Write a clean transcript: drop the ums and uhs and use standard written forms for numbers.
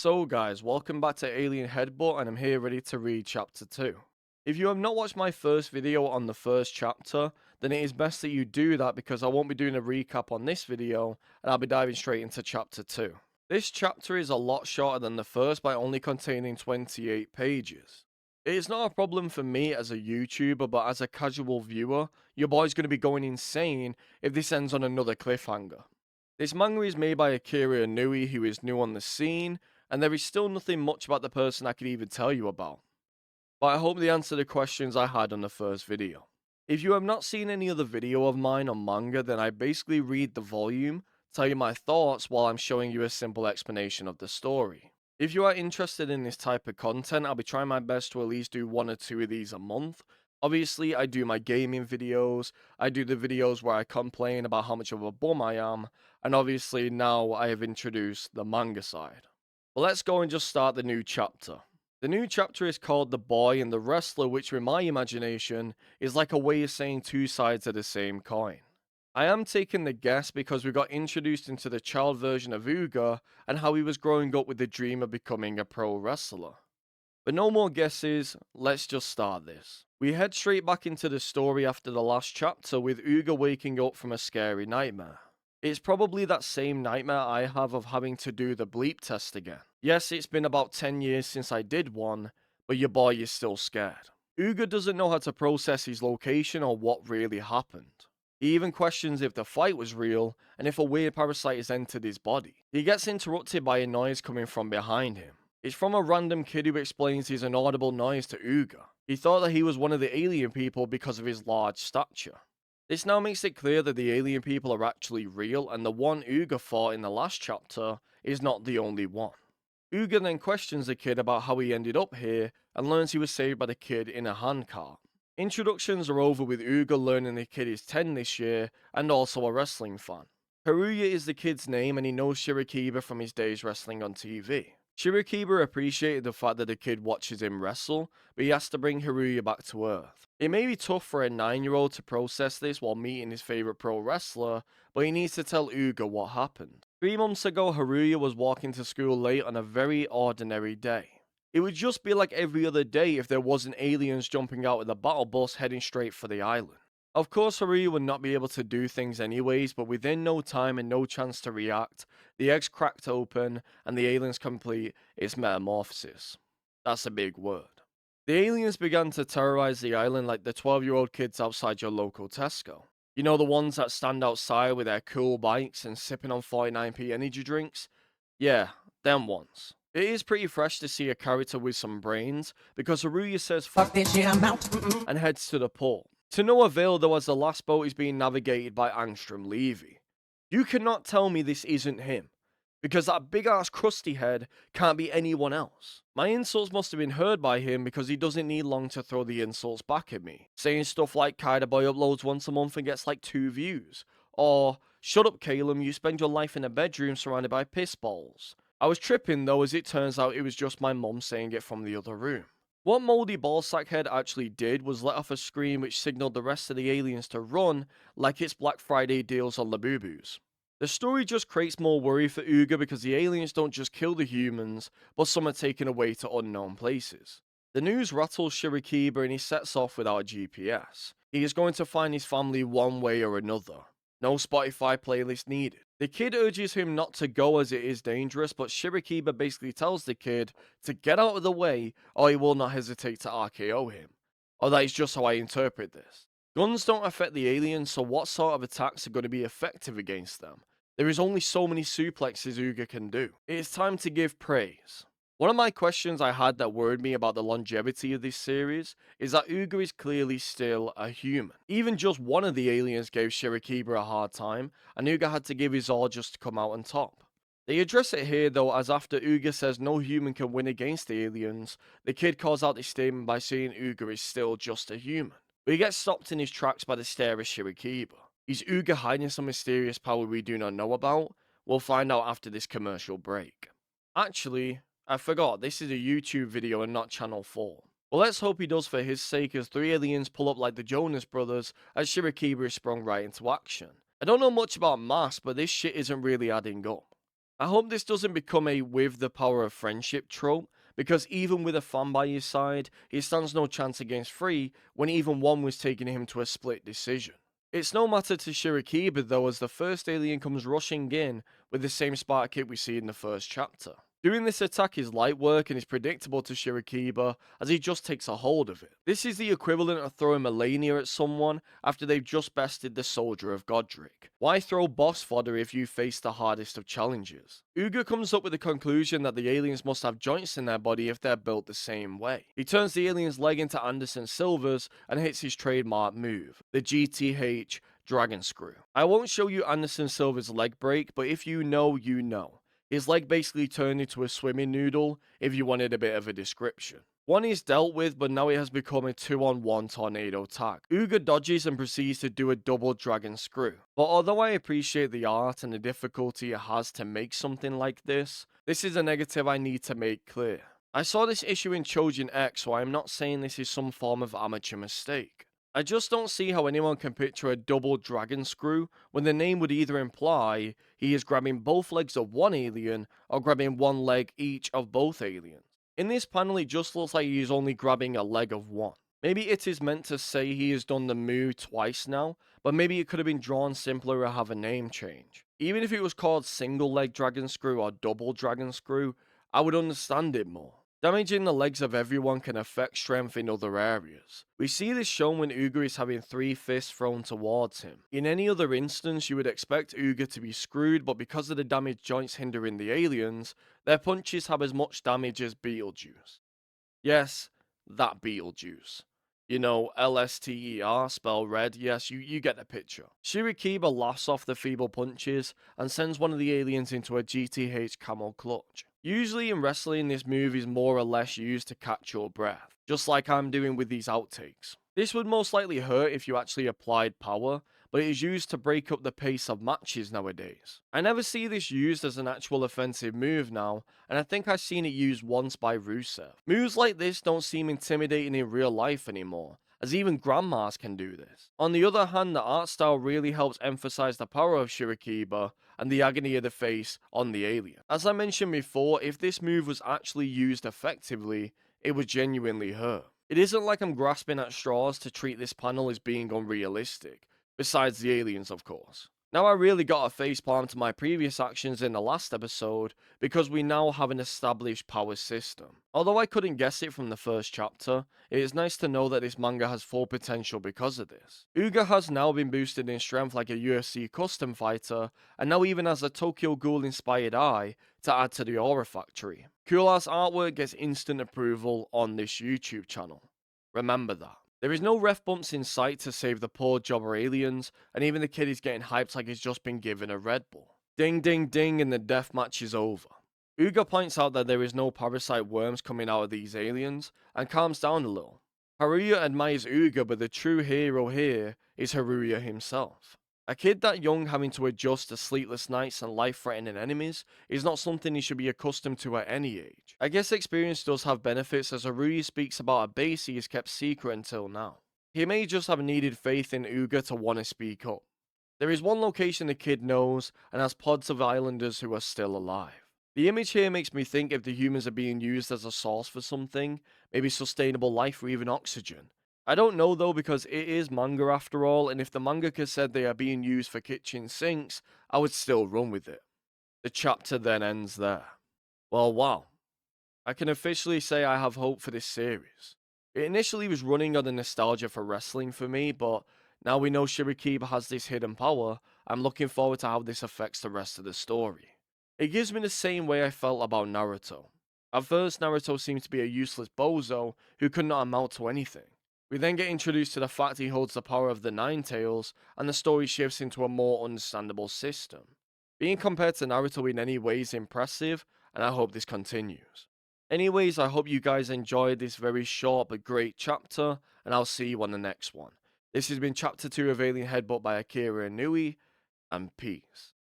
So guys, welcome back to Alien Headbutt and I'm here ready to read chapter 2. If you have not watched my first video on the first chapter, then it is best that you do that because I won't be doing a recap on this video and I'll be diving straight into chapter 2. This chapter is a lot shorter than the first by only containing 28 pages. It is not a problem for me as a YouTuber, but as a casual viewer, your boy's going to be going insane if this ends on another cliffhanger. This manga is made by Akira Inui, who is new on the scene, and there is still nothing much about the person I could even tell you about. But I hope they answer the questions I had on the first video. If you have not seen any other video of mine on manga, then I basically read the volume, tell you my thoughts while I'm showing you a simple explanation of the story. If you are interested in this type of content, I'll be trying my best to at least do 1 or 2 of these a month. Obviously, I do my gaming videos, I do the videos where I complain about how much of a bum I am, and obviously now I have introduced the manga side. Well, let's go and just start the new chapter. The new chapter is called The Boy and the Wrestler, which in my imagination is like a way of saying 2 sides of the same coin. I am taking the guess because we got introduced into the child version of Uga and how he was growing up with the dream of becoming a pro wrestler. But no more guesses, let's just start this. We head straight back into the story after the last chapter with Uga waking up from a scary nightmare. It's probably that same nightmare I have of having to do the bleep test again. Yes, it's been about 10 years since I did one, but your boy is still scared. Uga doesn't know how to process his location or what really happened. He even questions if the fight was real and if a weird parasite has entered his body. He gets interrupted by a noise coming from behind him. It's from a random kid who explains his inaudible noise to Uga. He thought that he was one of the alien people because of his large stature. This now makes it clear that the alien people are actually real and the one Uga fought in the last chapter is not the only one. Uga then questions the kid about how he ended up here and learns he was saved by the kid in a handcart. Introductions are over with Uga learning the kid is 10 this year and also a wrestling fan. Haruya is the kid's name and he knows Shirakiba from his days wrestling on TV. Shirakiba appreciated the fact that the kid watches him wrestle, but he has to bring Haruya back to Earth. It may be tough for a 9-year-old to process this while meeting his favourite pro wrestler, but he needs to tell Uga what happened. 3 months ago, Haruya was walking to school late on a very ordinary day. It would just be like every other day if there wasn't aliens jumping out of the battle bus heading straight for the island. Of course, Haruya would not be able to do things anyways, but within no time and no chance to react, the eggs cracked open and the aliens complete its metamorphosis. That's a big word. The aliens began to terrorize the island like the 12-year-old kids outside your local Tesco. You know, the ones that stand outside with their cool bikes and sipping on 49p energy drinks? Yeah, them ones. It is pretty fresh to see a character with some brains, because Haruya says fuck this shit, I'm out, and heads to the port. To no avail though, as the last boat is being navigated by Angstrom Levy. You cannot tell me this isn't him, because that big ass crusty head can't be anyone else. My insults must have been heard by him because he doesn't need long to throw the insults back at me, saying stuff like Kaida Boy uploads once a month and gets like 2 views, or shut up Calum, you spend your life in a bedroom surrounded by piss balls. I was tripping though, as it turns out it was just my mum saying it from the other room. What Moldy Ballsack Head actually did was let off a scream which signaled the rest of the aliens to run like it's Black Friday deals on Labubus. The story just creates more worry for Uga because the aliens don't just kill the humans, but some are taken away to unknown places. The news rattles Shirakiba and he sets off without a GPS. He is going to find his family one way or another. No Spotify playlist needed. The kid urges him not to go as it is dangerous, but Shirakiba basically tells the kid to get out of the way or he will not hesitate to RKO him. Or that is just how I interpret this. Guns don't affect the aliens, so what sort of attacks are going to be effective against them? There is only so many suplexes Uga can do. It is time to give praise. One of my questions I had that worried me about the longevity of this series is that Uga is clearly still a human. Even just one of the aliens gave Shirakiba a hard time, and Uga had to give his all just to come out on top. They address it here though, as after Uga says no human can win against the aliens, the kid calls out this statement by saying Uga is still just a human. But he gets stopped in his tracks by the stare of Shirakiba. Is Uga hiding some mysterious power we do not know about? We'll find out after this commercial break. Actually, I forgot, this is a YouTube video and not Channel 4. Well, let's hope he does for his sake, as 3 aliens pull up like the Jonas Brothers as Shirakiba is sprung right into action. I don't know much about mass, but this shit isn't really adding up. I hope this doesn't become a with the power of friendship trope, because even with a fan by his side, he stands no chance against three when even one was taking him to a split decision. It's no matter to Shirakiba though, as the first alien comes rushing in with the same spark kit we see in the first chapter. Doing this attack is light work and is predictable to Shirakiba as he just takes a hold of it. This is the equivalent of throwing Melania at someone after they've just bested the Soldier of Godric. Why throw boss fodder if you face the hardest of challenges? Uga comes up with the conclusion that the aliens must have joints in their body if they're built the same way. He turns the alien's leg into Anderson Silver's and hits his trademark move, the GTH Dragon Screw. I won't show you Anderson Silver's leg break, but if you know, you know. His leg basically turned into a swimming noodle, if you wanted a bit of a description. One is dealt with, but now it has become a 2-on-1 tornado tag. Uga dodges and proceeds to do a double dragon screw. But although I appreciate the art and the difficulty it has to make something like this is a negative I need to make clear. I saw this issue in Chojin X, so I am not saying this is some form of amateur mistake. I just don't see how anyone can picture a double dragon screw when the name would either imply he is grabbing both legs of one alien or grabbing one leg each of both aliens. In this panel it just looks like he is only grabbing a leg of one. Maybe it is meant to say he has done the move twice now, but maybe it could have been drawn simpler or have a name change. Even if it was called single leg dragon screw or double dragon screw, I would understand it more. Damaging the legs of everyone can affect strength in other areas. We see this shown when Uga is having 3 fists thrown towards him. In any other instance, you would expect Uga to be screwed, but because of the damaged joints hindering the aliens, their punches have as much damage as Beetlejuice. Yes, that Beetlejuice. You know, LSTER, spell red, yes, you get the picture. Shirakiba laughs off the feeble punches and sends one of the aliens into a GTH camel clutch. Usually in wrestling, this move is more or less used to catch your breath, just like I'm doing with these outtakes. This would most likely hurt if you actually applied power, but it is used to break up the pace of matches nowadays. I never see this used as an actual offensive move now, and I think I've seen it used once by Rusev. Moves like this don't seem intimidating in real life anymore, as even grandmas can do this. On the other hand, the art style really helps emphasize the power of Shirakiba and the agony of the face on the alien. As I mentioned before, if this move was actually used effectively, it would genuinely hurt. It isn't like I'm grasping at straws to treat this panel as being unrealistic, besides the aliens of course. Now I really got a facepalm to my previous actions in the last episode, because we now have an established power system. Although I couldn't guess it from the first chapter, it is nice to know that this manga has full potential because of this. Uga has now been boosted in strength like a UFC custom fighter, and now even has a Tokyo Ghoul inspired eye to add to the Aura Factory. Cool ass artwork gets instant approval on this YouTube channel. Remember that. There is no ref bumps in sight to save the poor jobber aliens, and even the kid is getting hyped like he's just been given a Red Bull. Ding ding ding, and the deathmatch is over. Uga points out that there is no parasite worms coming out of these aliens, and calms down a little. Haruya admires Uga, but the true hero here is Haruya himself. A kid that young having to adjust to sleepless nights and life-threatening enemies is not something he should be accustomed to at any age. I guess experience does have benefits, as Haruya speaks about a base he has kept secret until now. He may just have needed faith in Uga to want to speak up. There is one location the kid knows and has pods of islanders who are still alive. The image here makes me think if the humans are being used as a source for something, maybe sustainable life or even oxygen. I don't know though, because it is manga after all, and if the mangaka said they are being used for kitchen sinks, I would still run with it. The chapter then ends there. Well, wow. I can officially say I have hope for this series. It initially was running on the nostalgia for wrestling for me, but now we know Shirakiba has this hidden power, I'm looking forward to how this affects the rest of the story. It gives me the same way I felt about Naruto. At first, Naruto seemed to be a useless bozo who could not amount to anything. We then get introduced to the fact he holds the power of the Nine Tails, and the story shifts into a more understandable system. Being compared to Naruto in any way is impressive, and I hope this continues. Anyways, I hope you guys enjoyed this very short but great chapter, and I'll see you on the next one. This has been Chapter 2 of Alien Headbutt by Akira Inui, and peace.